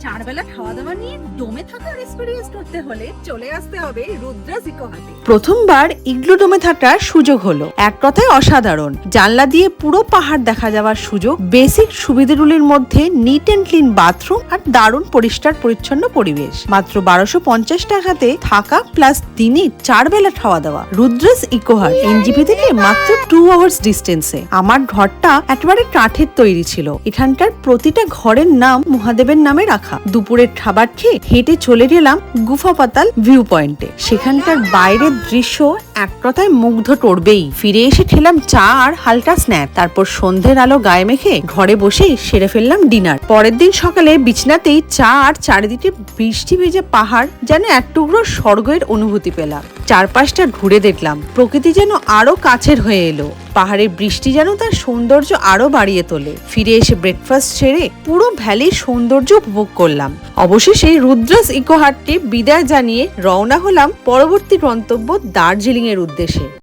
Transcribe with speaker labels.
Speaker 1: চারবেলা খাওয়া দাওয়া নিয়ে ডোমে থাকার এক্সপেরিয়েন্স করতে হলে চলে আসতে হবে রুদ্রাস ইকো হাটে।
Speaker 2: প্রথমবার ইগলু ডোমে থাকার সুযোগ হলো, এক কথায় অসাধারণ। জানলা দিয়ে পুরো পাহাড় দেখা যাওয়ার সুযোগ, বেসিক সুবিধাগুলির মধ্যে নিট অ্যান্ড ক্লিন বাথরুম আর দারুণ পরিষ্কার পরিচ্ছন্ন পরিবেশ। মাত্র 1250 টাকাতে থাকা প্লাস দিনে 4 বেলা খাওয়া দাওয়া। রুদ্রাস ইকো হাট এনজিপি থেকে মাত্র 2 আওয়ার্স ডিস্টেন্সে। আমার ঘরটা একেবারে কাঠের তৈরি ছিল। এখানকার প্রতিটা ঘরের নাম মহাদেবের নামে রাখা। দুপুরের খাবার খেয়ে হেঁটে চলে গেলাম গুফা পাতাল ভিউ পয়েন্টে। সেখানকার বাইরের দৃশ্য এক কথায় মুগ্ধ করবেই। ফিরে এসে খেলাম চা আর হালকা স্ন্যাক। তারপর সন্ধ্যের আলো গায়ে মেখে ঘরে বসেই সেরে ফেললাম ডিনার। পরের দিন সকালে বিছনাতেই চা আর চারিদিকে বৃষ্টি ভেজে পাহাড়, যেন এক টুকরো স্বর্গের অনুভূতি পেলাম। চারপাশটা ঘুরে দেখলাম, প্রকৃতি যেন আরো কাছের হয়ে এলো। পাহাড়ের বৃষ্টি যেন তার সৌন্দর্য আরো বাড়িয়ে তোলে। ফিরে এসে ব্রেকফাস্ট সেরে পুরো ভ্যালির সৌন্দর্য উপভোগ করলাম। অবশেষে রুদ্রাস ইকো হাটকে বিদায় জানিয়ে রওনা হলাম পরবর্তী গন্তব্য দার্জিলিং এর উদ্দেশ্যে।